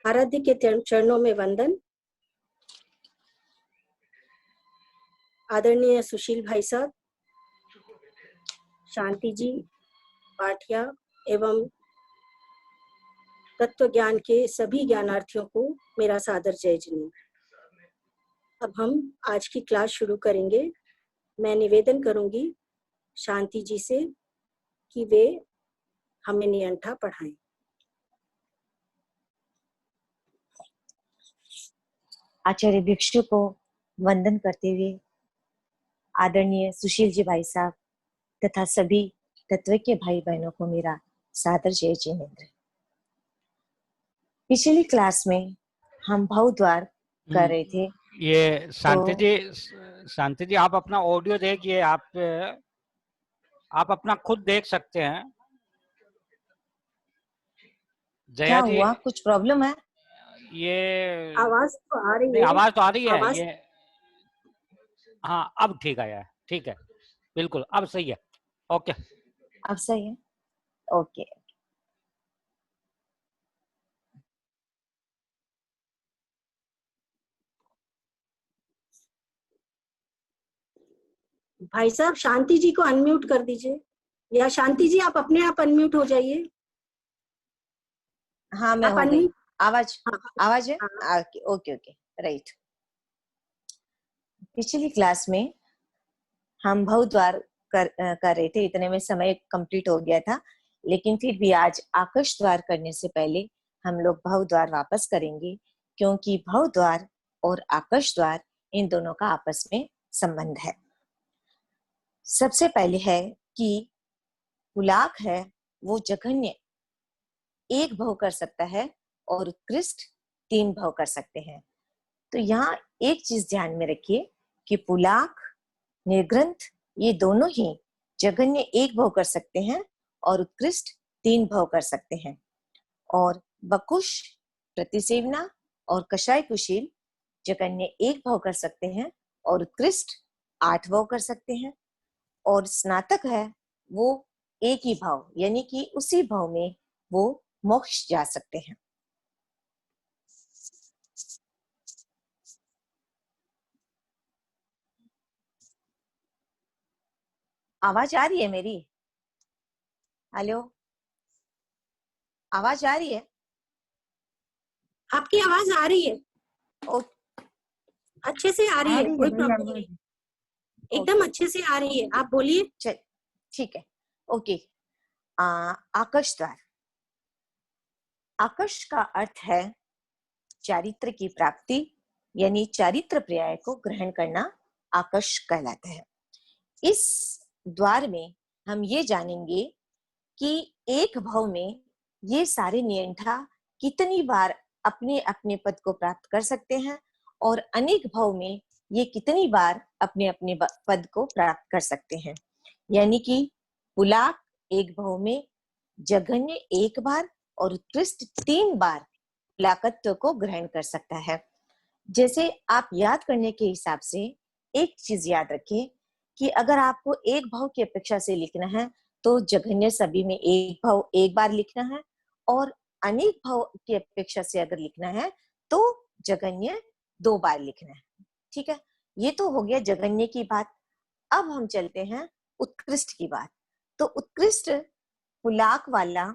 आराध्य के चरणों में वंदन। आदरणीय सुशील भाई साहब, शांति जी, पाठिया एवं तत्व ज्ञान के सभी ज्ञानार्थियों को मेरा सादर जय जिनेन्द्र। अब हम आज की क्लास शुरू करेंगे। मैं निवेदन करूंगी शांति जी से कि वे हमें नियंठा पढ़ाएं। आचार्य भिक्षु को वंदन करते हुए आदरणीय सुशील जी भाई साहब तथा सभी तत्वज्ञ भाई बहनों को मेरा सादर जय जिनेन्द्र। पिछली क्लास में हम भावद्वार कर रहे थे। ये शांति जी आप अपना ऑडियो देखिए, आप अपना खुद देख सकते हैं। क्या हुआ, कुछ प्रॉब्लम है? ये आवाज तो आ रही है। आवाज तो आ रही है। ये हाँ, अब ठीक आया है। ठीक है, बिल्कुल अब सही है। ओके, अब सही है। ओके, भाई साहब शांति जी को अनम्यूट कर दीजिए, या शांति जी आप अपने आप अनम्यूट हो जाइए। हाँ मैं हो गई। आवाज है। हाँ। Okay, right. पिछली क्लास में हम भावद्वार कर रहे थे, इतने में समय कंप्लीट हो गया था, लेकिन फिर भी आज आकाश द्वार करने से पहले हम लोग भावद्वार वापस करेंगे, क्योंकि भावद्वार और आकाश द्वार इन दोनों का आपस में संबंध है। सबसे पहले है कि पुलाक है वो जघन्य एक भाव कर सकता है और उत्कृष्ट 3 भाव कर सकते हैं। तो यहाँ एक चीज ध्यान में रखिए कि पुलाक, निर्ग्रंथ ये दोनों ही जघन्य एक भाव कर सकते हैं और उत्कृष्ट 3 भाव कर सकते हैं। और बकुश, प्रतिसेवना और कषाय कुशील जघन्य एक भाव कर सकते हैं और उत्कृष्ट 8 भाव कर सकते हैं। और स्नातक है वो एक ही भाव, यानी कि उसी भाव में वो मोक्ष जा सकते हैं। आवाज आ रही है मेरी? हेलो, आवाज आ रही है? आपकी आवाज आ रही है। अच्छे से आ रही है, कोई प्रॉब्लम नहीं, एकदम अच्छे से आ रही है। आप बोलिए। ठीक है, ओके। आकाश द्वार। आकाश का अर्थ है चारित्र की प्राप्ति, यानी चारित्र पर्याय को ग्रहण करना आकाश कहलाता है। इस द्वार में हम ये जानेंगे कि एक भाव में ये सारे नियंठा कितनी बार अपने अपने पद को प्राप्त कर सकते हैं और अनेक भाव में ये कितनी बार अपने अपने पद को प्राप्त कर सकते हैं। यानी कि पुलाक एक भाव में जघन्य एक बार और उत्कृष्ट 3 बार पुलाकत्व को ग्रहण कर सकता है। जैसे आप याद करने के हिसाब से एक चीज याद रखिए कि अगर आपको एक भाव की अपेक्षा से लिखना है तो जघन्य सभी में एक भाव एक बार लिखना है, और अनेक भाव की अपेक्षा से अगर लिखना है तो जघन्य 2 बार लिखना है। ठीक है, ये तो हो गया जघन्य की बात। अब हम चलते हैं उत्कृष्ट की बात। तो उत्कृष्ट पुलाक वाला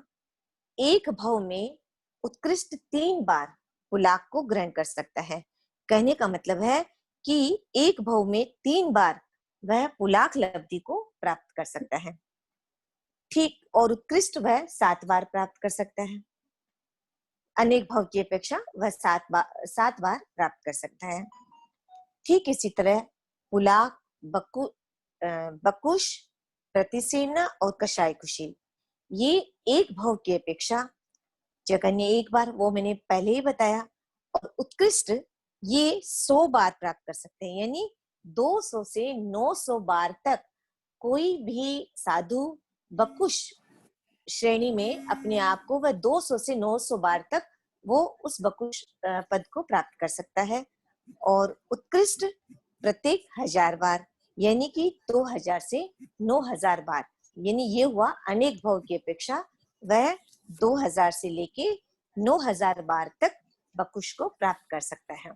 एक भाव में उत्कृष्ट 3 बार पुलाक को ग्रहण कर सकता है। कहने का मतलब है कि एक भाव में 3 बार वह पुलाक लब्धि को प्राप्त कर सकता है। ठीक, और उत्कृष्ट वह 7 बार प्राप्त कर सकता है। अनेक भाव की अपेक्षा वह 7 बार प्राप्त कर सकता है। ठीक इसी तरह पुलाक, बकुश, प्रतिसेवना और कषाय कुशील ये एक भाव की अपेक्षा जघन्य एक बार, वो मैंने पहले ही बताया, और उत्कृष्ट ये 100 बार प्राप्त कर सकते हैं। यानी 200 से 900 बार तक कोई भी साधु बकुश श्रेणी में अपने आप को वह 200 से 900 बार तक वो उस बकुश पद को प्राप्त कर सकता है। और उत्कृष्ट प्रत्येक 1000 बार, यानी कि 2000 से 9000 बार, यानी ये हुआ अनेक भाव की अपेक्षा वह 2000 से लेके 9000 बार तक बकुश को प्राप्त कर सकता है।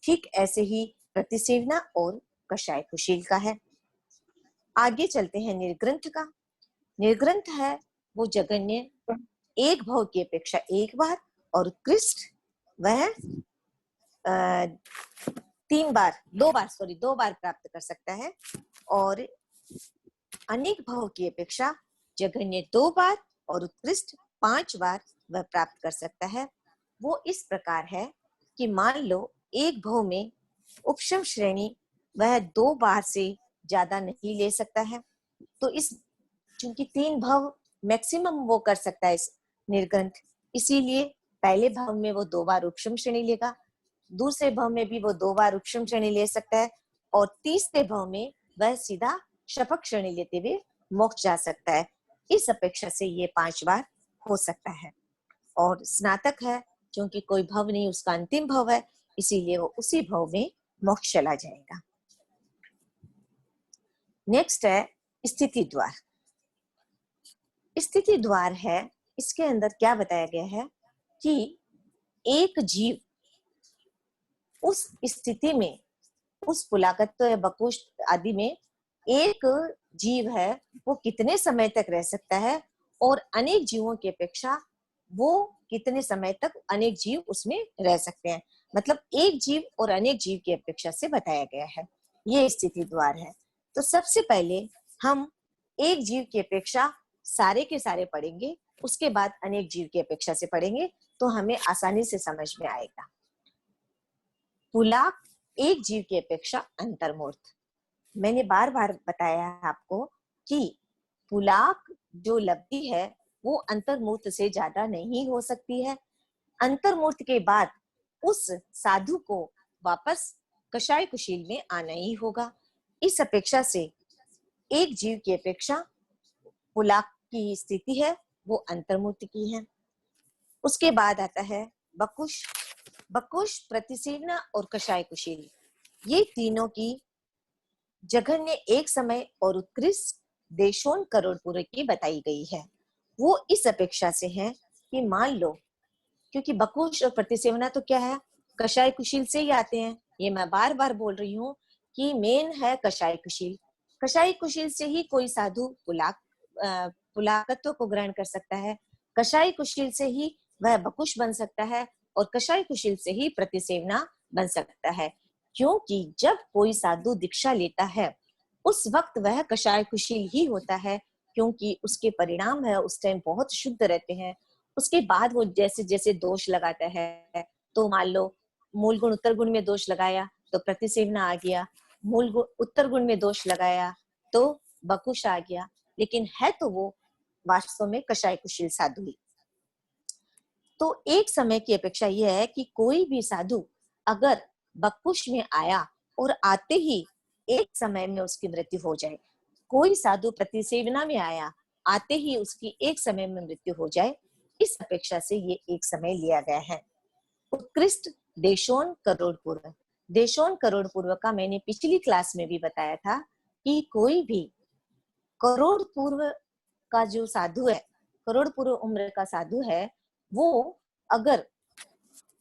ठीक ऐसे ही प्रतिसेवना और कषाय कुशील का है। आगे चलते हैं निर्ग्रंथ का। निर्ग्रंथ है वो जघन्य एक भव की अपेक्षा एक बार और उत्कृष्ट वह दो बार प्राप्त कर सकता है, और अनेक भव की अपेक्षा जघन्य 2 बार और उत्कृष्ट 5 बार वह प्राप्त कर सकता है। वो इस प्रकार है कि मान लो एक भव में उपशम श्रेणी वह 2 बार से ज्यादा नहीं ले सकता है, तो इस चूंकि 3 भव मैक्सिमम वो कर सकता है इस निर्ग्रंथ, इसीलिए पहले भव में वो 2 बार उपशम श्रेणी लेगा, दूसरे भव में भी वो 2 बार उपशम श्रेणी ले सकता है, और तीसरे भव में वह सीधा शफक श्रेणी लेते हुए मोक्ष जा सकता है। इस अपेक्षा से ये 5 बार हो सकता है। और स्नातक है, क्योंकि कोई भव नहीं उसका अंतिम भव है, इसीलिए वो उसी भव में मोक्ष चला जाएगा। नेक्स्ट है स्थिति द्वार। स्थिति द्वार है, इसके अंदर क्या बताया गया है कि एक जीव उस स्थिति में, उस पुलाकत्व या बकुश आदि में एक जीव है वो कितने समय तक रह सकता है, और अनेक जीवों की अपेक्षा वो कितने समय तक अनेक जीव उसमें रह सकते हैं। मतलब एक जीव और अनेक जीव की अपेक्षा से बताया गया है, ये स्थिति द्वार है। तो सबसे पहले हम एक जीव की अपेक्षा सारे के सारे पढ़ेंगे, उसके बाद अनेक जीव की अपेक्षा से पढ़ेंगे, तो हमें आसानी से समझ में आएगा। पुलाक एक जीव की अपेक्षा अंतर्मूर्त। मैंने बार बार बताया है आपको कि पुलाक जो लब्धि है वो अंतर्मूर्त से ज्यादा नहीं हो सकती है। अंतर्मूर्त के बाद उस साधु को वापस कषाय कुशील में आना ही होगा। इस अपेक्षा से एक जीव की अपेक्षा पुलाक की स्थिति है वो अंतर्मूर्त की है। उसके बाद आता है बकुश। बकुश, प्रतिसेवना और कषाय कुशील, ये तीनों की जघन्य एक समय और उत्कृष्ट देशों करोड़ पूरे की बताई गई है। वो इस अपेक्षा से है कि मान लो, क्योंकि बकुश और प्रतिसेवना तो क्या है, कषाय कुशील से ही आते हैं। ये मैं बार बार बोल रही हूँ कि मेन है कषाय कुशील। कषाय कुशील से ही कोई साधु पुलाकत्व को ग्रहण कर सकता है, कषाय कुशील से ही वह बकुश बन सकता है, और कषाय कुशील से ही प्रतिसेवना बन सकता है। क्योंकि जब कोई साधु दीक्षा लेता है उस वक्त वह कषाय कुशील ही होता है, क्योंकि उसके परिणाम है उस टाइम बहुत शुद्ध रहते हैं। उसके बाद वो जैसे जैसे दोष लगाता है, तो मान लो मूल गुण उत्तर गुण में दोष लगाया तो प्रतिसेवना आ गया, मूल गुण उत्तर गुण में दोष लगाया तो बकुश आ गया, लेकिन है तो वो वास्तव में कषाय कुशील साधु ही। तो एक समय की अपेक्षा यह है कि कोई भी साधु अगर बकुश में आया और आते ही एक समय में उसकी मृत्यु हो जाए, कोई साधु प्रतिसेवना में आया आते ही उसकी एक समय में मृत्यु हो जाए, इस अपेक्षा से ये एक समय लिया गया है। उत्कृष्ट देशों करोड़ पूर्व। देशों करोड़ पूर्व का मैंने पिछली क्लास में भी बताया था कि कोई भी करोड़ पूर्व का जो साधु है, करोड़ पूर्व उम्र का साधु है, वो अगर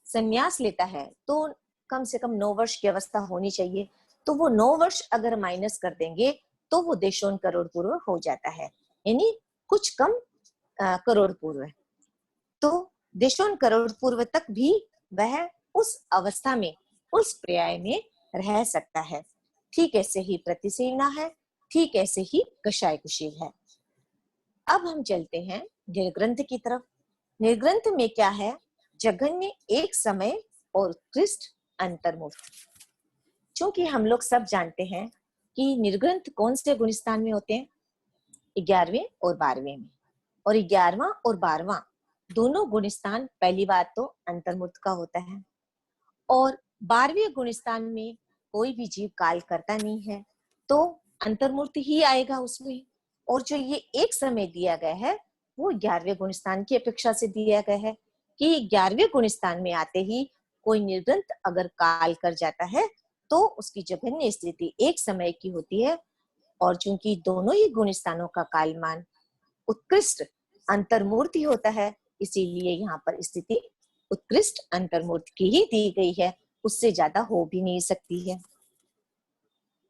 संन्यास लेता है तो कम से कम 9 वर्ष की अवस्था होनी चाहिए। तो वो 9 वर्ष अगर माइनस कर देंगे तो वो देशों करोड़ पूर्व हो जाता है, यानी कुछ कम करोड़ पूर्व। तो देशों करोड़ पूर्व तक भी वह उस अवस्था में, उस पर्याय में रह सकता है। ठीक ऐसे ही प्रतिसेवना है, ठीक ऐसे ही कषाय कुशील है। अब हम चलते हैं निर्ग्रंथ की तरफ। निर्ग्रंथ में क्या है, जघन्य एक समय और उत्कृष्ट अंतर्मूर्त। क्योंकि हम लोग सब जानते हैं कि निर्ग्रंथ कौन से गुणस्थान में होते हैं, 11वें और 12वें में, और 11वां और 12वां दोनों गुणस्थान पहली बात तो अंतर्मूर्त का होता है, और 12वें गुणस्थान में कोई भी जीव काल करता नहीं है तो अंतर्मूर्त ही आएगा उसमें। और जो ये एक समय दिया गया है वो 11वें गुणस्थान की अपेक्षा से दिया गया है कि 11वें गुणस्थान में आते ही कोई निर्ग्रंथ अगर काल कर जाता है तो उसकी जघन्य स्थिति एक समय की होती है। और चूंकि दोनों ही गुणस्थानों का कालमान उत्कृष्ट अंतर्मूर्ति होता है, इसीलिए यहाँ पर स्थिति उत्कृष्ट अंतर्मूर्त की ही दी गई है, उससे ज्यादा हो भी नहीं सकती है।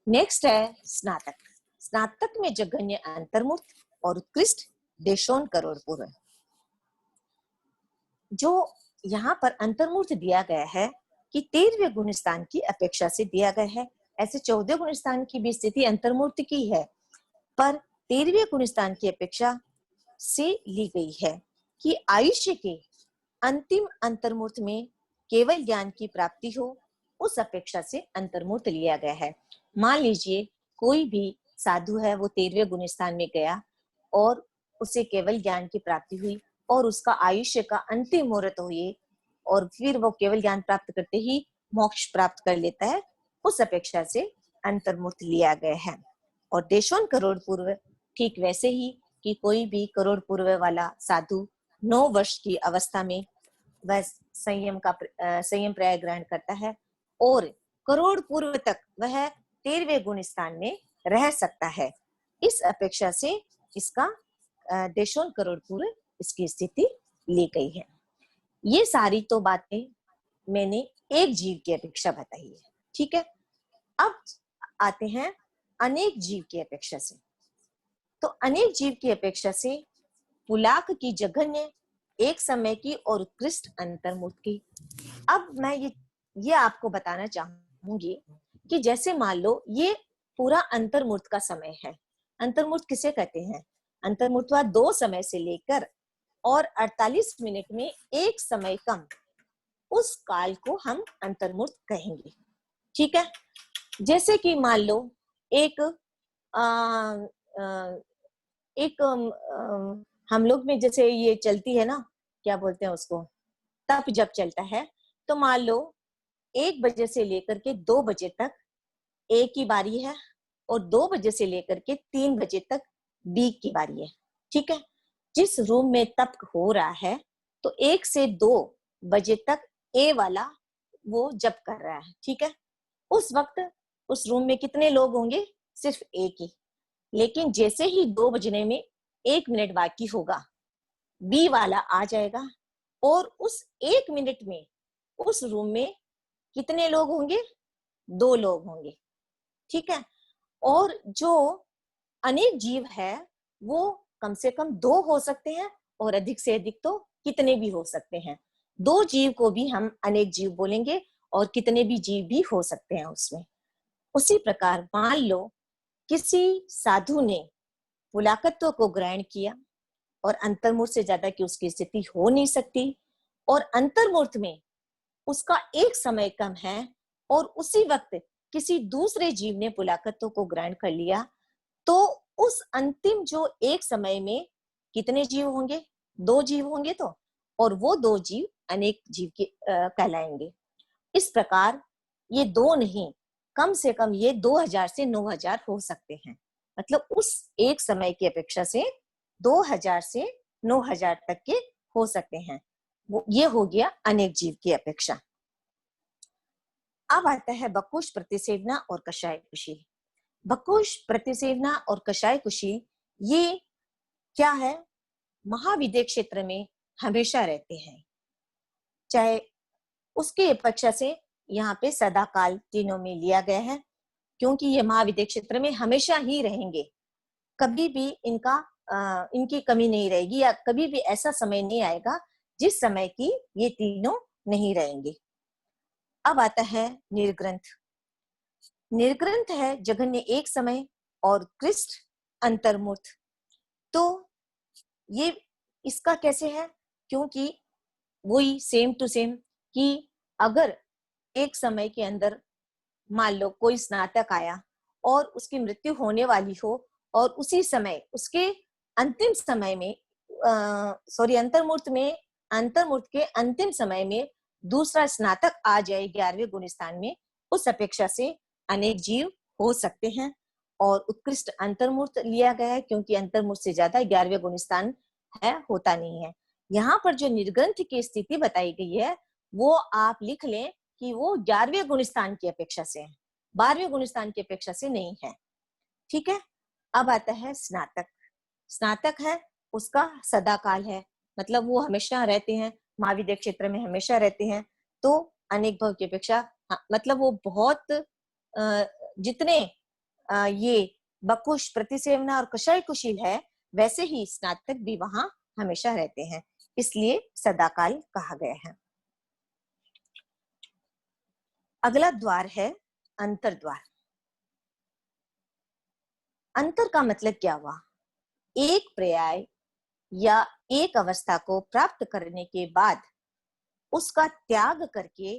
नेक्स्ट है स्नातक। स्नातक में जघन्य अंतर्मूर्त और उत्कृष्ट देशोन करोड़ पूर्व। जो यहाँ पर अंतर्मूर्त दिया गया है कि 13वें गुण स्थान की अपेक्षा से दिया गया है। ऐसे 14 गुण स्थान की भी स्थिति अंतर्मूर्त की है, पर 13वें गुण स्थान की अपेक्षा से ली गई है कि आयुष्य के अंतिम अंतर्मूर्त में केवल ज्ञान की प्राप्ति हो, उस अपेक्षा से अंतर्मूर्त लिया गया है। मान लीजिए कोई भी साधु है, वो 13वें गुण स्थान में गया और उसे केवल ज्ञान की प्राप्ति हुई और उसका आयुष्य का अंतिम मुहूर्त हुए और फिर वो केवल ज्ञान प्राप्त करते ही मोक्ष प्राप्त कर लेता है, उस अपेक्षा से अंतर्मूर्त लिया गया है। और देशोन करोड़ पूर्व ठीक वैसे ही कि कोई भी करोड़ पूर्व वाला साधु 9 वर्ष की अवस्था में वह संयम पर्याय ग्रहण करता है और करोड़ पूर्व तक वह 13वें गुण स्थान में रह सकता है। इस अपेक्षा से इसका देशोन करोड़ पूर्व इसकी स्थिति ली गई है। ये सारी तो बातें मैंने एक जीव की अपेक्षा बताई है, ठीक है। अब आते हैं अनेक जीव की अपेक्षा से। तो अनेक जीव की अपेक्षा से पुलाक की जघन्य एक समय की और उत्कृष्ट अंतर्मूर्त की। अब मैं ये आपको बताना चाहूंगी कि जैसे मान लो ये पूरा अंतर्मूर्त का समय है। अंतर्मूर्त किसे कहते हैं? अंतर्मूर्त 2 समय से लेकर और 48 मिनट में एक समय कम, उस काल को हम अंतर्मूर्त कहेंगे, ठीक है। जैसे कि मान लो एक हम लोग में जैसे ये चलती है ना, क्या बोलते हैं उसको, तप जब चलता है, तो मान लो 1 बजे से लेकर के 2 बजे तक ए की बारी है और 2 बजे से लेकर के 3 बजे तक बी की बारी है, ठीक है। जिस रूम में तप हो रहा है तो 1 से 2 बजे तक ए वाला वो जप कर रहा है, ठीक है। उस वक्त उस रूम में कितने लोग होंगे? सिर्फ एक ही। लेकिन जैसे ही 2 बजने में 1 मिनट बाकी होगा, बी वाला आ जाएगा और उस 1 मिनट में उस रूम में कितने लोग होंगे? 2 लोग होंगे, ठीक है। और जो अनेक जीव है वो कम से कम 2 हो सकते हैं और अधिक से अधिक तो कितने भी हो सकते हैं। 2 जीव को भी हम अनेक जीव बोलेंगे और कितने भी जीव भी हो सकते हैं उसमें। उसी प्रकार मान लो किसी साधु ने पुलाकत्व को ग्रहण किया और अंतर्मूर्त से ज्यादा की उसकी स्थिति हो नहीं सकती, और अंतर्मूर्त में उसका एक समय कम है और उसी वक्त किसी दूसरे जीव ने पुलाकत्व को ग्रहण कर लिया, तो उस अंतिम जो एक समय में कितने जीव होंगे? 2 जीव होंगे तो, और वो 2 जीव अनेक जीव के कहलाएंगे। इस प्रकार ये 2 नहीं, कम से कम ये 2000 से 9000 हो सकते हैं। मतलब उस एक समय की अपेक्षा से 2000 से 9000 तक के हो सकते हैं। ये हो गया अनेक जीव की अपेक्षा। अब आता है बकुश, प्रतिसेवना और कषाय कुशी। बकुश, प्रतिसेवना और कषाय कुशी ये क्या है? महाविद्य क्षेत्र में हमेशा रहते हैं, चाहे उसकी अपेक्षा से यहाँ पे सदा काल तीनों में लिया गया है, क्योंकि ये महाविद्य क्षेत्र में हमेशा ही रहेंगे। कभी भी इनकी कमी नहीं रहेगी, या कभी भी ऐसा समय नहीं आएगा जिस समय की ये तीनों नहीं रहेंगे। अब आता है निर्ग्रंथ। निर्ग्रंथ है जघन्य एक समय और उत्कृष्ट अंतर्मूर्त। तो ये इसका कैसे है? क्योंकि वही सेम टू सेम कि अगर एक समय के अंदर मान लो कोई स्नातक आया और उसकी मृत्यु होने वाली हो और उसी समय उसके अंतिम समय में अंतर्मूर्त के अंतिम समय में दूसरा स्नातक आ जाए 11वें गुण स्थान में, उस अपेक्षा से अनेक जीव हो सकते हैं। और उत्कृष्ट अंतर्मूर्त लिया गया है क्योंकि अंतर्मूर्त से ज्यादा 11वें गुण स्थान है, होता नहीं है। यहाँ पर जो निर्ग्रंथ की स्थिति बताई गई है वो आप लिख लें कि वो 11वें गुण स्थान की अपेक्षा से है, 12वें गुण स्थान की अपेक्षा से नहीं है, ठीक है। अब आता है स्नातक। स्नातक है उसका सदा काल है, मतलब वो हमेशा रहते हैं, महाविद्या क्षेत्र में हमेशा रहते हैं, तो अनेक भव की अपेक्षा मतलब वो बहुत जितने ये बकुश, प्रतिसेवना और कषाय कुशील है, वैसे ही स्नातक भी वहां हमेशा रहते हैं, इसलिए सदाकाल कहा गया है। अगला द्वार है अंतर द्वार। अंतर का मतलब क्या हुआ? एक पर्याय या एक अवस्था को प्राप्त करने के बाद उसका त्याग करके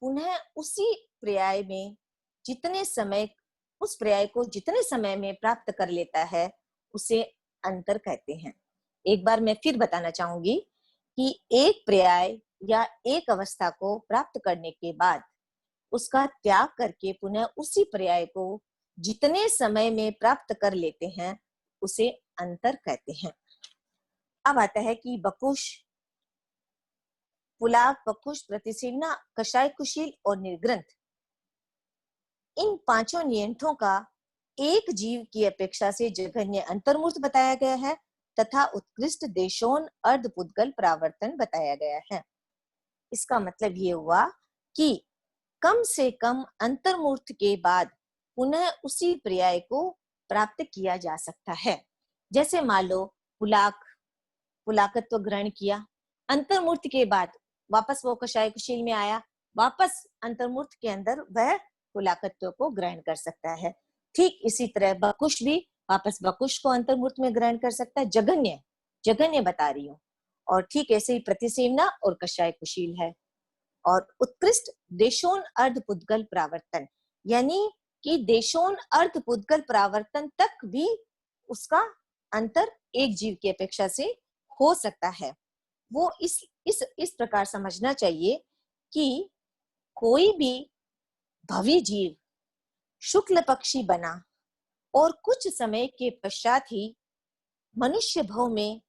पुनः उसी पर्याय में जितने समय, उस पर्याय को जितने समय में प्राप्त कर लेता है, उसे अंतर कहते हैं। एक बार मैं फिर बताना चाहूंगी कि एक पर्याय या एक अवस्था को प्राप्त करने के बाद उसका त्याग करके पुनः उसी पर्याय को जितने समय में प्राप्त कर लेते हैं, उसे अंतर कहते हैं। अब आता है कि बकुश, पुलाव, बकुश, प्रतिसेवना, कषाय कुशील और निर्ग्रंथ, इन पांचों नियंत्रों का एक जीव की अपेक्षा से जघन्य अंतर्मूर्त बताया गया है तथा उत्कृष्ट देशोन अर्धपुद्गल परावर्तन बताया गया है। इसका मतलब ये हुआ कि कम से कम अंतर्मूर्त के बाद पुनः उसी पर्याय को प्राप्त किया जा सकता है। जैसे मान लो पुलाकत्व ग्रहण किया, अंतर्मूर्त के बाद वापस वो कषाय कुशील में आया, वापस अंतर्मूर्त के अंदर वह पुलाकत्व को ग्रहण कर सकता है। ठीक इसी तरह बकुश भी वापस बकुश को अंतर्मूर्त में ग्रहण कर सकता है। जघन्य बता रही हूँ। और ठीक ऐसे ही प्रतिसेवना और कषाय कुशील है। और उत्कृष्ट देशोन अर्धपुद्गल परावर्तन, यानी कि देशोन अर्धपुद्गल परावर्तन तक भी उसका अंतर एक जीव की अपेक्षा से हो सकता है। वो इस प्रकार समझना चाहिए कि कोई भी भवी जीव शुक्ल पक्षी बना और कुछ समय के पश्चात ही मनुष्य भव में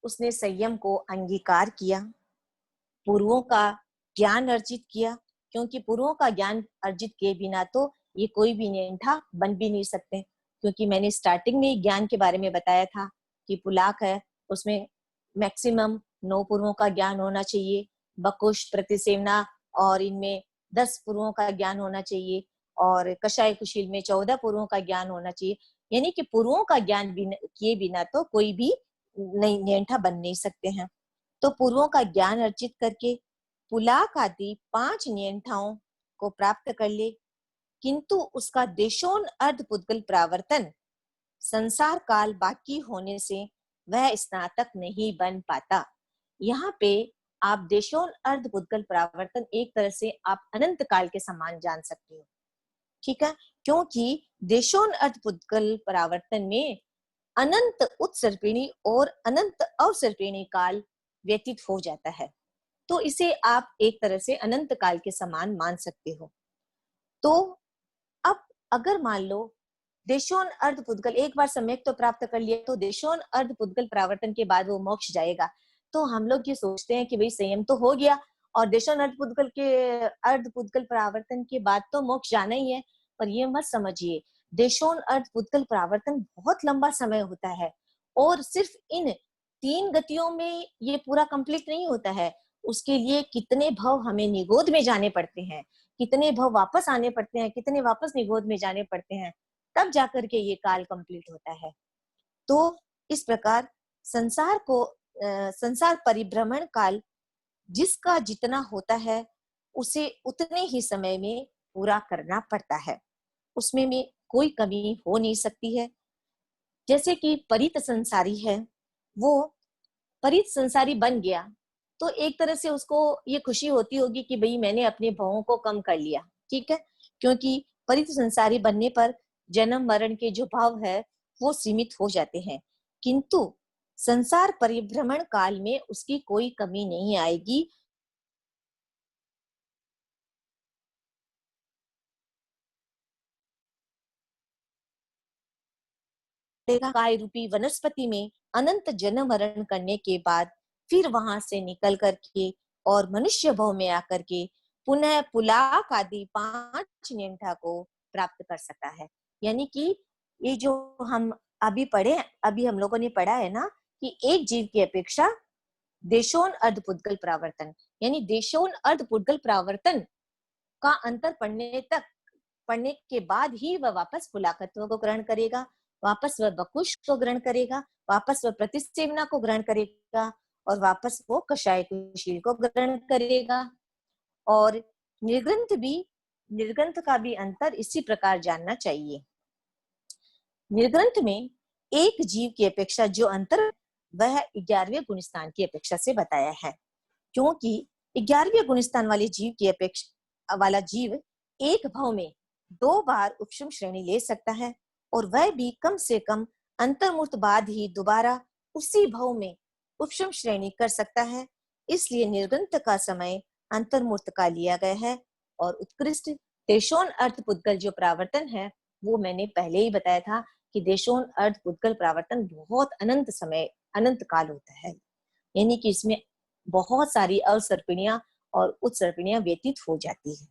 उसने संयम को अंगीकार किया, पूर्वों का ज्ञान अर्जित किया, क्योंकि पूर्वों का ज्ञान अर्जित किए बिना तो ये कोई भी नियंठा बन भी नहीं सकते। क्योंकि मैंने स्टार्टिंग में ज्ञान के बारे में बताया था कि पुलाक है, उसमें मैक्सिमम 9 पूर्वों का ज्ञान होना चाहिए, बकुश, प्रतिसेवना और इनमें 10 पूर्वों का ज्ञान होना चाहिए, और कषाय कुशील में 14 पूर्वों का ज्ञान होना चाहिए। यानी कि पूर्वों का ज्ञान किए बिना तो कोई भी नियंठा बन नहीं सकते हैं। तो पूर्वों का ज्ञान अर्जित करके पुलाक आदि 5 नियंठाओं को प्राप्त कर ले, किंतु उसका देशोन अर्धपुद्गल परावर्तन संसार काल बाकी होने से वह स्नातक नहीं बन पाता। यहाँ पे आप देशोन अर्धपुद्गल परावर्तन एक तरह से आप अनंत काल के समान जान सकते हो, ठीक है, क्योंकि देशोन अर्धपुद्गल परावर्तन में अनंत उत्सर्पिणी और अनंत अवसर्पिणी काल व्यतीत हो जाता है। तो इसे आप एक तरह से अनंत काल के समान मान सकते हो। तो अब अगर मान लो देशोन अर्धपुद्गल एक बार सम्यक तो प्राप्त कर लिया, तो देशोन अर्धपुद्गल परावर्तन के बाद वो मोक्ष जाएगा। तो हम लोग ये सोचते हैं कि भाई संयम तो हो गया और देशोन अर्धपुद्गल परावर्तन के बाद तो मोक्ष जाना ही है। पर ये मत समझिए, देशोन अर्धपुद्गल परावर्तन बहुत लंबा समय होता है और सिर्फ इन 3 गतियों में ये पूरा कंप्लीट नहीं होता है। उसके लिए कितने भव हमें निगोद में जाने पड़ते हैं, कितने भव वापस आने पड़ते हैं, कितने वापस निगोद में जाने पड़ते हैं, तब जाकर के ये काल कंप्लीट होता है। तो इस प्रकार संसार परिभ्रमण काल जिसका जितना होता है उसे उतने ही समय में पूरा करना पड़ता है, उसमें में कोई कमी हो नहीं सकती है। जैसे कि परित संसारी है, वो परित संसारी बन गया तो एक तरह से उसको ये खुशी होती होगी कि भाई मैंने अपने भवों को कम कर लिया, ठीक है, क्योंकि परित संसारी बनने पर जन्म मरण के जो भाव है वो सीमित हो जाते हैं। किंतु संसार परिभ्रमण काल में उसकी कोई कमी नहीं आएगी। काय रूपी वनस्पति में अनंत जन्म मरण करने के बाद फिर वहां से निकल करके और मनुष्य भव में आकर के पुनः पुलाक आदि 5 नियंठा को प्राप्त कर सकता है। यानी कि ये जो हम अभी हम लोगों ने पढ़ा है ना कि एक जीव की अपेक्षा देशोन अर्धपुद्गल प्रावर्तन, यानी देशोन अर्धपुद्गल प्रावर्तन का अंतर पढ़ने के बाद ही वह वापस पुलाकत्व को ग्रहण करेगा, वापस वह बकुश को ग्रहण करेगा, वापस वह प्रतिसेवना को ग्रहण करेगा और वापस वो कषाय कुशील को ग्रहण करेगा। और निर्ग्रंथ का भी अंतर इसी प्रकार जानना चाहिए। निर्ग्रंथ में एक जीव की अपेक्षा जो अंतर वह 11वें गुणस्थान की अपेक्षा से बताया है, क्योंकि 11वें गुणस्थान वाले जीव की अपेक्षा वाला जीव एक भाव में 2 बार उपशम श्रेणी ले सकता है और वह भी कम से कम अंतर्मूर्त बाद ही दोबारा उसी भाव में उपशम श्रेणी कर सकता है। इसलिए निर्ग्रंथ का समय अंतर्मूर्त का लिया गया है और उत्कृष्ट देशोन अर्धपुद्गल जो प्रावर्तन है वो मैंने पहले ही बताया था कि देशोन अर्धपुद्गल प्रावर्तन बहुत अनंत काल होता है, यानी कि इसमें बहुत सारी अवसर्पिणियां और उत्सर्पिणियां व्यतीत हो जाती है।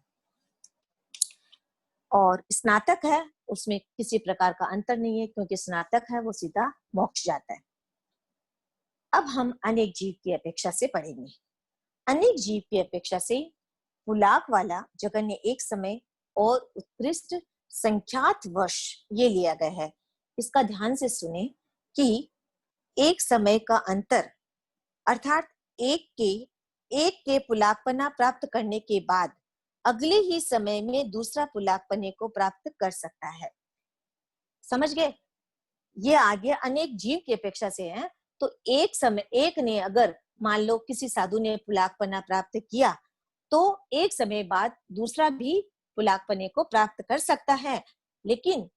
और स्नातक है उसमें किसी प्रकार का अंतर नहीं है, क्योंकि स्नातक है वो सीधा मोक्ष जाता है। अब हम अनेक जीव की अपेक्षा से पढ़ेंगे। अनेक जीव की अपेक्षा से पुलाक वाला जगन्य एक समय और उत्कृष्ट संख्यात वर्ष ये लिया गया है। इसका ध्यान से सुने कि एक समय का अंतर अर्थात एक के पुलाकपना प्राप्त करने के बाद अगले ही समय में दूसरा पुलाकपने को प्राप्त कर सकता है। समझ गए? ये आगे अनेक जीव की अपेक्षा से है। तो एक ने अगर मान लो किसी साधु ने पुलाकपना प्राप्त किया तो एक समय बाद दूसरा भी पुलाकपने को प्राप्त कर सकता है, लेकिन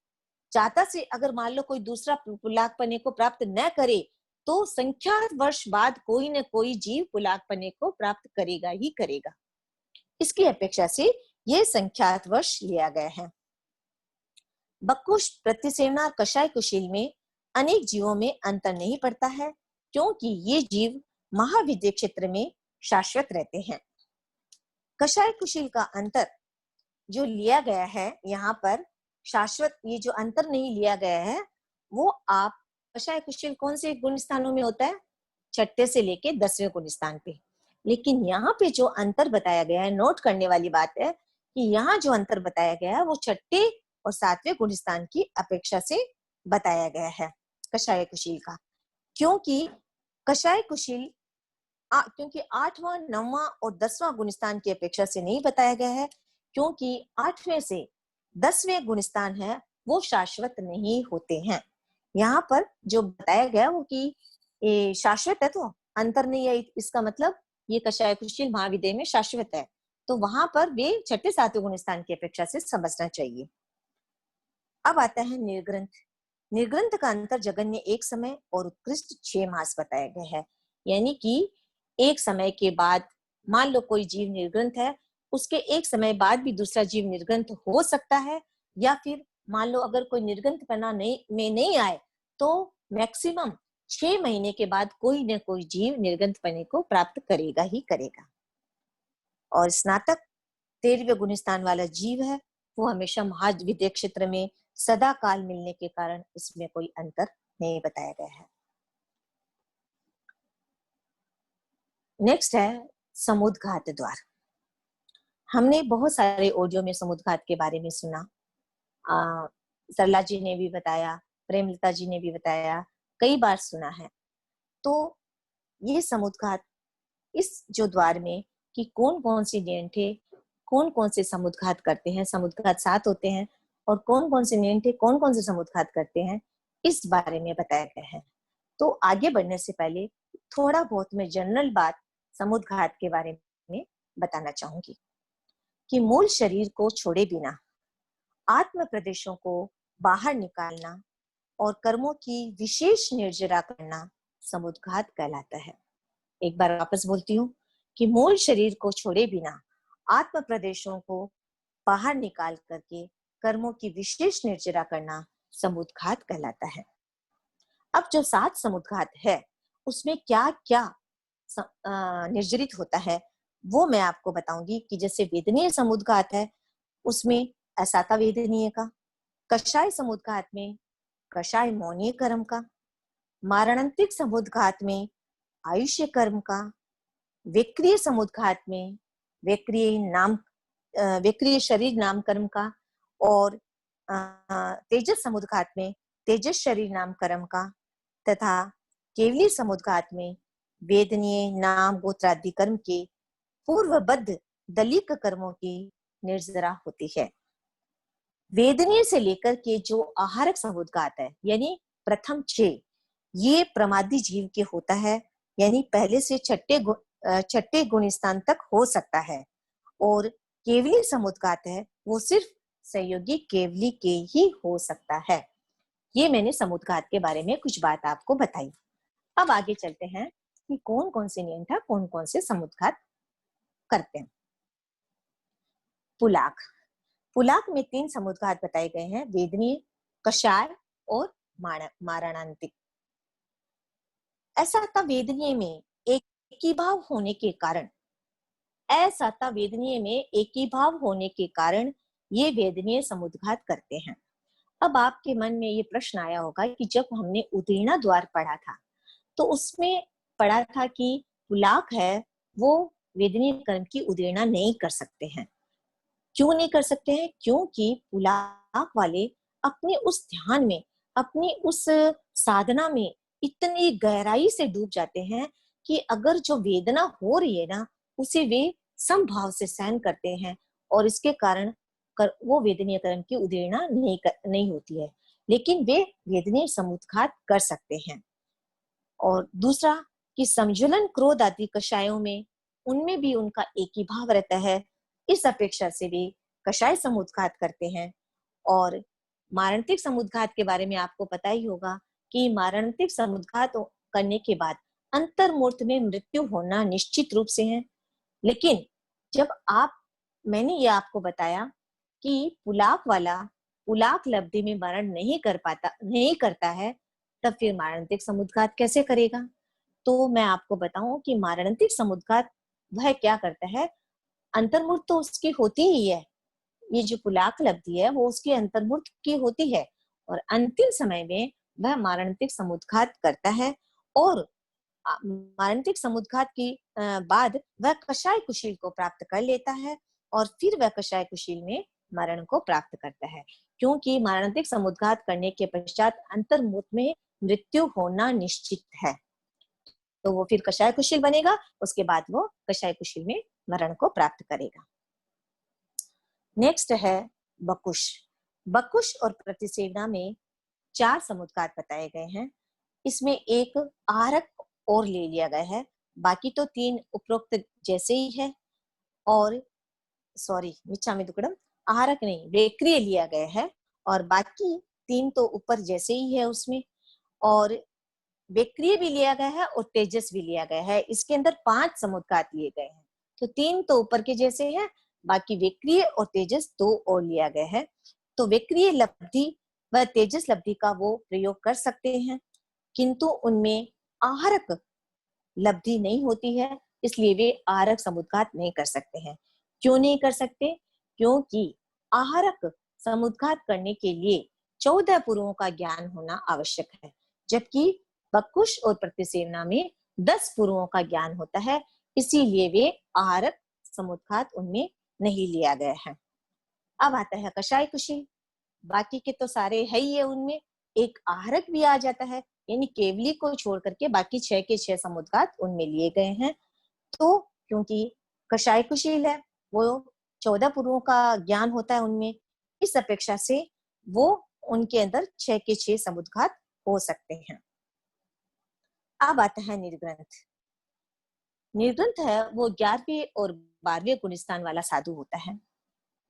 चाहता से अगर मान लो कोई दूसरा पुलाकपने को प्राप्त न करे तो संख्यात वर्ष बाद कोई न कोई जीव पुलाकपने को प्राप्त करेगा ही करेगा। इसकी अपेक्षा से यह संख्यात वर्ष लिया गया है। बकुश, प्रतिसेवना, कषाय कुशील में अनेक जीवों में अंतर नहीं पड़ता है, क्योंकि ये जीव महाविद्य क्षेत्र में शाश्वत रहते हैं। कषाय कुशील का अंतर जो लिया गया है यहाँ पर शाश्वत, ये जो अंतर नहीं लिया गया है वो आप कषाय कुशील कौन से गुण स्थानों में होता है? 6 से लेके 10वें गुण स्थान पे। लेकिन यहाँ पे जो अंतर बताया गया है, नोट करने वाली बात है कि यहाँ जो अंतर बताया गया है वो 6 और 7वें गुण स्थान की अपेक्षा से बताया गया है कषाय कुशील का, क्योंकि कषाय कुशील क्योंकि 8वां, 9वां और 10वां गुणस्थान की अपेक्षा से नहीं बताया गया है, क्योंकि 8वें से 10वें गुणस्थान है वो शाश्वत नहीं होते हैं। यहाँ पर जो बताया गया वो कि ये शाश्वत है तो अंतर नहीं है, इसका मतलब ये कषाय कुशील महाविद्य में शाश्वत है, तो वहां पर वे 6, 7वें गुणस्थान की अपेक्षा से समझना चाहिए। अब आता है निर्ग्रंथ। निर्ग्रंथ का अंतर जगन्य एक समय और उत्कृष्ट 6 मास बताया गया है, यानी कि एक समय के बाद मान लो कोई जीव निर्ग्रंथ है, उसके एक समय बाद भी दूसरा जीव निर्ग्रंथ हो सकता है, या फिर मान लो अगर कोई निर्ग्रंथपना नहीं आए तो मैक्सिमम 6 महीने के बाद कोई न कोई जीव निर्ग्रंथपने को प्राप्त करेगा ही करेगा। और स्नातक 13वें गुणस्थान वाला जीव है वो हमेशा महाविद्य क्षेत्र में सदा काल मिलने के कारण इसमें कोई अंतर नहीं बताया गया है। नेक्स्ट है समुद्घात द्वार। हमने बहुत सारे ऑडियो में समुद्घात के बारे में सुना, सरला जी ने भी बताया, प्रेमलता जी ने भी बताया, कई बार सुना है। तो ये समुद्घात इस जो द्वार में कि कौन कौन सी नियंठे कौन कौन से समुद्घात करते हैं, समुद्घात 7 होते हैं, और कौन कौन से नियंठे कौन कौन से समुद्घात करते हैं, इस बारे में बताया गया है। तो आगे बढ़ने से पहले थोड़ा बहुत मैं जनरल बात समुद्घात के बारे में बताना चाहूंगी कि मूल शरीर को छोड़े बिना आत्म प्रदेशों को बाहर निकालना और कर्मों की विशेष निर्जरा करना समुद्घात कहलाता है। एक बार वापस बोलती हूँ कि मूल शरीर को छोड़े बिना आत्म प्रदेशों को बाहर निकाल करके कर्मों की विशेष निर्जरा करना समुद्घात कहलाता है। अब जो 7 समुद्घात है उसमें क्या क्या निर्जरित होता है वो मैं आपको बताऊंगी कि जैसे वेदनीय समुद्घात है उसमें असाता वेदनीय का, कषाय समुद्घात में कषाय मौनीय कर्म का, मारणांतिक समुद्घात में आयुष्य कर्म का, विक्रिय समुद्घात में विक्रिय शरीर नाम कर्म का, और तेजस समुद्घात में तेजस शरीर नाम कर्म का, तथा केवली समुद्घात में वेदनीय नाम गोत्रादि कर्म के पूर्वबद्ध दलीक कर्मों की निर्जरा होती है। वेदनीय से लेकर के जो आहारक समुद्घात है, यानी प्रथम 6, ये प्रमादी जीव के होता है, यानी पहले से छठे गुण स्थान तक हो सकता है। और केवली समुद्घात है, वो सिर्फ संयोगी केवली के ही हो सकता है। ये मैंने समुद्घात के बारे में कुछ बात आपको बताई। अब आगे चलते हैं कि कौन कौन से नियम था, कौन कौन से समुद्घात करते हैं। पुलाक में 3 समुद्घात बताए गए हैं, वेदनीय, कषाय और मारणांतिक। ऐसा था वेदनीय में एकीभाव होने के कारण ये वेदनीय समुद्घात करते हैं। अब आपके मन में ये प्रश्न आया होगा कि जब हमने उदीर्णा द्वार पढ़ा था तो उसमें पढ़ा था कि पुलाक है वो वेदनीय कर्म की उदीर्णा नहीं कर सकते हैं। क्यों नहीं कर सकते हैं? क्योंकि पुलाक वाले अपने उस ध्यान में, अपनी उस साधना में इतनी गहराई से डूब जाते हैं कि अगर जो वेदना हो रही है ना, उसे वे समभाव से सहन करते हैं, और इसके कारण वो वेदनीय कर्म की उदीर्णा नहीं होती है, लेकिन वे वेदनीय समुद्घात कर सकते हैं। और दूसरा कि संज्वलन क्रोध आदि कषायों में, उनमें भी उनका एक ही भाव रहता है, इस अपेक्षा से वे कषाय समुद्घात करते हैं। और मारणिक समुद्घात के बारे में आपको पता ही होगा कि मारणिक समुद्घात करने के बाद अंतर्मूर्त में मृत्यु होना निश्चित रूप से है। लेकिन जब मैंने ये आपको बताया कि पुलाक लब्धि में मरण नहीं करता है, तब फिर मारणिक समुद्घात कैसे करेगा? तो मैं आपको बताऊं कि मारणिक समुद्घात वह क्या करता है, अंतर्मूर्त तो उसकी होती ही है, ये जो पुलाक लब्धि है वो उसकी अंतर्मूर्त की होती है, और अंतिम समय में वह मारणिक समुद्घात करता है, और मारणिक समुद्घात की बाद वह कषाय कुशील को प्राप्त कर लेता है, और फिर वह कषाय कुशील में मरण को प्राप्त करता है, क्योंकि मारणिक समुद्घात करने के पश्चात अंतर्मूर्त में मृत्यु होना निश्चित है। तो वो फिर कषाय कुशील बनेगा, उसके बाद वो कषाय कुशील में मरण को प्राप्त करेगा। नेक्स्ट है बकुश और प्रतिसेवना में 4 समुद्घात बताए गए हैं। इसमें एक आहारक और ले लिया गया है, बाकी तो 3 उपरोक्त जैसे ही है। और मिच्छामि दुक्कडम, आहारक नहीं, वेक्रिय लिया गया है, और बाकी 3 तो ऊपर जैसे ही है उसमें, और वेक्रिय भी लिया गया है और तेजस भी लिया गया है। इसके अंदर 5 समुद्घात लिए गए हैं, तो 3 तो ऊपर के जैसे हैं, बाकी वेक्रिय और तेजस 2 और लिया गया है। तो वेक्रिय लब्धि व तेजस लब्धि का वो प्रयोग कर सकते हैं, किंतु उनमें आहारक लब्धि नहीं होती है, इसलिए वे आहारक समुद्घात नहीं कर सकते हैं। क्यों नहीं कर सकते? क्योंकि आहारक समुद्घात करने के लिए 14 पुरुओं का ज्ञान होना आवश्यक है, जबकि बकुश और प्रतिसेवना में 10 पुरुओं का ज्ञान होता है, इसीलिए वे आहारक समुद्घात उनमें नहीं लिया गया है। अब आता है कषाय कुशील, बाकी के तो सारे है ही है, उनमें एक आहारक भी आ जाता है, यानी केवली को छोड़ करके बाकी 6 के 6 समुद्घात उनमें लिए गए हैं। तो क्योंकि कषाय कुशील है, वो 14 पुरुओं का ज्ञान होता है उनमें, इस अपेक्षा से वो उनके अंदर 6 के 6 समुद्घात हो सकते हैं। अब आता है निर्ग्रंथ है वो 11वें और 12वें गुणस्थान वाला साधु होता है,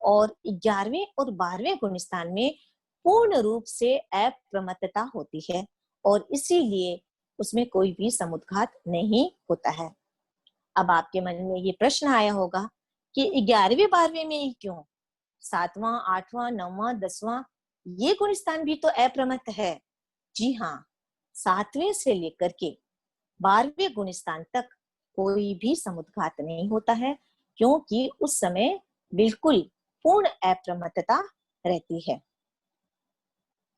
और 11वें और 12वें गुणस्थान में पूर्ण रूप से अप्रमत्तता होती है, और इसीलिए उसमें कोई भी समुद्घात नहीं होता है। अब आपके मन में ये प्रश्न आया होगा कि 11वें 12वें में ही क्यों, 7वां 8वां 9वां 10वां ये गुणस्थान भी तो अप्रमत्त है। जी हाँ, 7वें से लेकर के 12वें गुणस्थान तक कोई भी समुद्घात नहीं होता है, क्योंकि उस समय बिल्कुल पूर्ण अप्रमत्तता रहती है।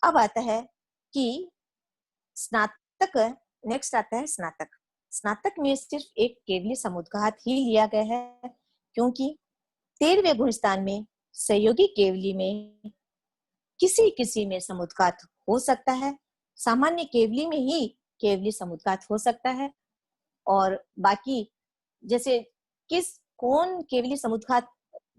अब आता है कि स्नातक, नेक्स्ट आता है स्नातक। स्नातक में सिर्फ एक केवली समुद्घात ही लिया गया है, क्योंकि 13वें गुणस्थान में सहयोगी केवली में किसी किसी में समुद्घात हो सकता है, सामान्य केवली में ही केवली समुद्घात हो सकता है, और बाकी जैसे कौन केवली समुद्घात,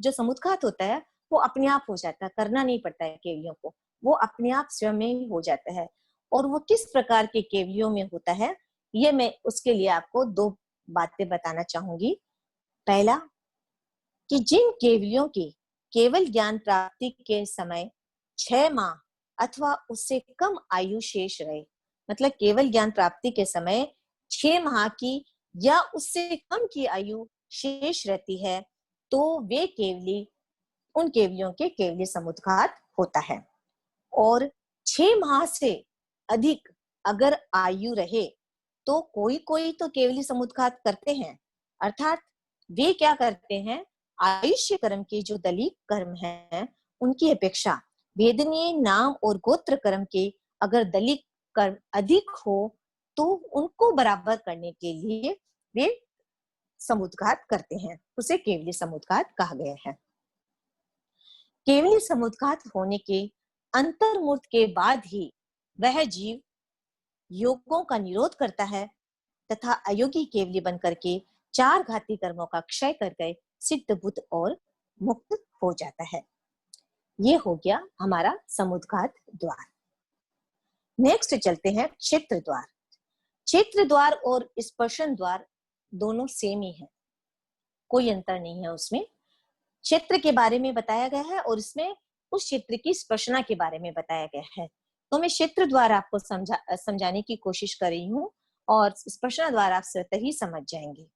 जो समुद्घात होता है वो अपने आप हो जाता है, करना नहीं पड़ता है केवलियों को, वो अपने आप स्वयं में ही हो जाता है। और वो किस प्रकार के केवलियों में होता है, ये मैं उसके लिए आपको 2 बातें बताना चाहूंगी। पहला, कि जिन केवलियों की केवल ज्ञान प्राप्ति के समय 6 माह अथवा उससे कम आयु शेष रहे, मतलब केवल ज्ञान प्राप्ति के समय 6 माह की या उससे कम की आयु शेष रहती है, तो वे केवली, उन केवलियों के केवली समुद्घात होता है। और 6 माह से अधिक अगर आयु रहे तो कोई कोई तो केवली समुद्घात करते हैं, अर्थात वे क्या करते हैं, आयुष्य कर्म के जो दलीप कर्म हैं उनकी अपेक्षा वेदनीय नाम और गोत्र कर्म के अगर दलीप कर्म अधिक हो तो उनको बराबर करने के लिए वे समुद्घात करते हैं, उसे केवली समुद्घात कहा गया है। केवली समुद्घात होने के अंतर्मुहूर्त के बाद ही वह जीव योगों का निरोध करता है तथा अयोगी केवली बनकर के 4 घाती कर्मों का क्षय करके सिद्ध बुद्ध और मुक्त हो जाता है। ये हो गया हमारा समुद्घात द्वार। नेक्स्ट चलते हैं क्षेत्र द्वार। क्षेत्र द्वार और स्पर्शन द्वार दोनों सेम ही है, कोई अंतर नहीं है उसमें। क्षेत्र के बारे में बताया गया है और इसमें उस क्षेत्र की स्पर्शना के बारे में बताया गया है। तो मैं क्षेत्र द्वारा आपको समझाने की कोशिश कर रही हूँ और स्पर्शना द्वारा आप स्वतः ही समझ जाएंगे।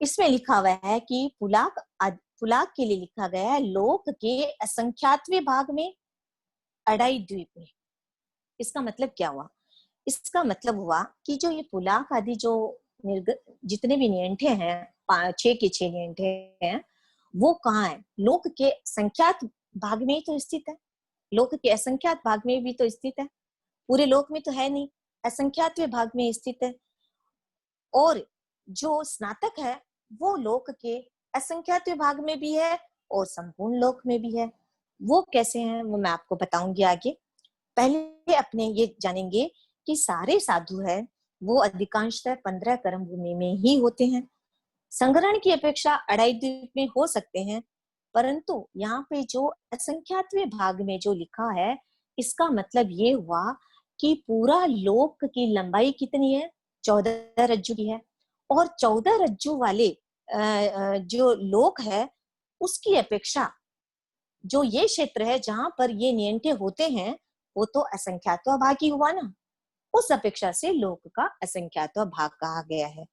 इसमें लिखा हुआ है कि पुलाक के लिए लिखा गया है लोक के असंख्यातवें भाग में अड़ाई द्वीप में। इसका मतलब क्या हुआ? इसका मतलब हुआ कि जो ये पुलाक आदि जो जितने भी नियंठे हैं, 6 के 6 नियंठे हैं, वो कहाँ है? लोक के संख्यात भाग में ही तो स्थित है, लोक के असंख्यात भाग में भी तो स्थित है, पूरे लोक में तो है नहीं, असंख्यातवें भाग में स्थित है। और जो स्नातक है वो लोक के असंख्यातवें भाग में भी है और संपूर्ण लोक में भी है। वो कैसे हैं वो मैं आपको बताऊंगी आगे। पहले अपने ये जानेंगे कि सारे साधु है वो अधिकांशतः 15 कर्म भूमि में ही होते हैं। संग्रहण की अपेक्षा अड़ाई द्वीप में हो सकते हैं, परंतु यहाँ पे जो असंख्यातवें भाग में जो लिखा है, इसका मतलब ये हुआ कि पूरा लोक की लंबाई कितनी है? 14 रज्जु की है। और 14 रज्जु वाले जो लोक है उसकी अपेक्षा जो ये क्षेत्र है जहां पर ये नियंठे होते हैं वो तो असंख्यातवा भाग ही हुआ ना, उस अपेक्षा से लोक का असंख्यातवा भाग कहा गया है।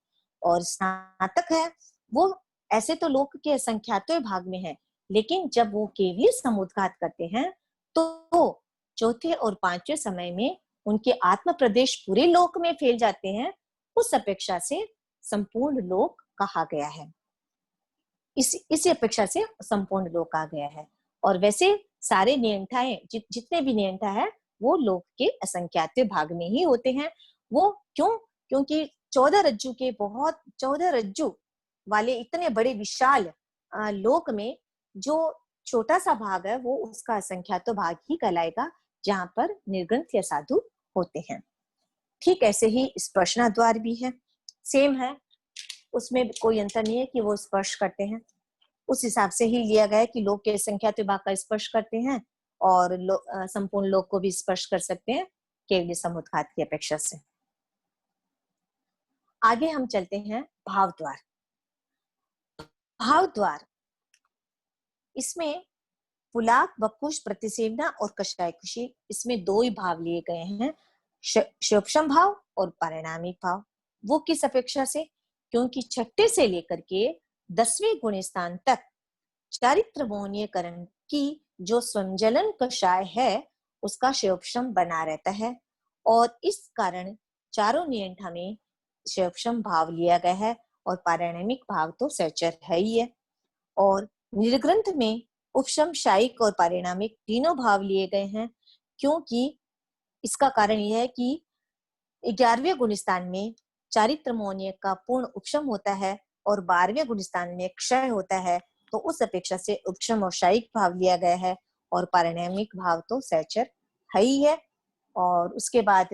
और स्नातक है वो ऐसे तो लोक के असंख्यातवें भाग में है, लेकिन जब वो केवली समुद्घात करते हैं तो चौथे और 5वें समय में उनके आत्म प्रदेश पूरे लोक में फैल जाते हैं, उस अपेक्षा से संपूर्ण लोक कहा गया है। इसी अपेक्षा से संपूर्ण लोक कहा गया है। और वैसे सारे नियंठाएं जितने भी नियंठा है वो लोक के असंख्यात भाग में ही होते हैं। वो क्यों? क्योंकि 14 रज्जु वाले इतने बड़े विशाल लोक में जो छोटा सा भाग है वो उसका असंख्यात भाग ही कहलाएगा, जहां पर निर्ग्रंथ या साधु होते हैं। ठीक ऐसे ही स्पर्शना द्वार भी है, सेम है, उसमें कोई अंतर नहीं है कि वो स्पर्श करते हैं। उस हिसाब से ही लिया गया है कि लोक के संख्यात भाग का स्पर्श करते हैं और संपूर्ण लोक को भी स्पर्श कर सकते हैं केवली समुद्घात की अपेक्षा से। आगे हम चलते हैं भाव द्वार। भाव द्वार, इसमें पुलाक, बकुश, प्रतिसेवना और कषायकुशी, इसमें 2 ही भाव लिए गए हैं, शोभशम भाव और परिणामिक भाव। वो किस अपेक्षा से? क्योंकि 6ठे से लेकर के 10वें गुण स्थान तक चारित्र मोहनीयकरण की जो संजलन कषाय है उसका शोभशम बना रहता है, और इस कारण चारों नियंठा में शोभशम भाव लिया गया है और पारिणामिक भाव तो सहचर है ही है। और निर्ग्रंथ में उपशम, शायिक और पारिणामिक तीनों भाव लिए गए हैं, क्योंकि इसका कारण यह है कि 11वें गुणस्थान में चारित्र मौन्य का पूर्ण उपशम होता है और 12वें गुणस्थान में क्षय होता है, तो उस अपेक्षा से उपशम और शायिक भाव लिया गया है और पारिणामिक भाव तो सहचर है ही है। और उसके बाद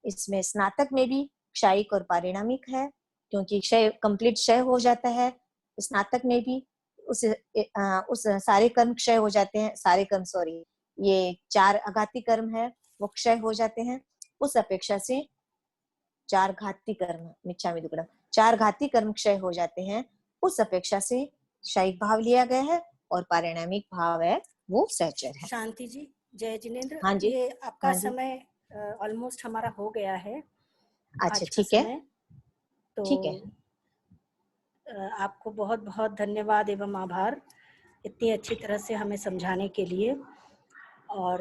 इसमें स्नातक में भी क्षयिक और पारिणामिक है, क्योंकि क्षय कंप्लीट क्षय हो जाता है। स्नातक में भी उस सारे कर्म क्षय हो जाते हैं, सारे कर्म सॉरी ये 4 अघाती कर्म है वो क्षय हो जाते हैं। उस अपेक्षा से 4 घाती कर्म मिच्छामि दुक्कडम 4 घाती कर्म क्षय हो जाते हैं, उस अपेक्षा से शायिक भाव लिया गया है और पारिणामिक भाव है वो सहचर है। शांति जी, जय जिनेंद्र, हाँ जी, ये आपका हाँ जी। समय ऑलमोस्ट हमारा हो गया है अच्छा, आज का ठीक है, समय। तो ठीक है। आपको बहुत बहुत धन्यवाद एवं आभार इतनी अच्छी तरह से हमें समझाने के लिए। और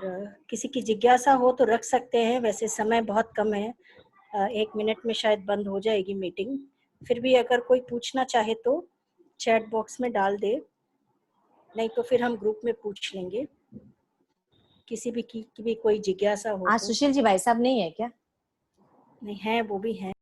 किसी की जिज्ञासा हो तो रख सकते हैं, वैसे समय बहुत कम है, 1 मिनट में शायद बंद हो जाएगी मीटिंग। फिर भी अगर कोई पूछना चाहे तो चैट बॉक्स में डाल दे, नहीं तो फिर हम ग्रुप में पूछ लेंगे। किसी भी की भी कोई जिज्ञासा हो आज तो। सुशील जी भाई साहब नहीं है क्या? नहीं है, वो भी हैं।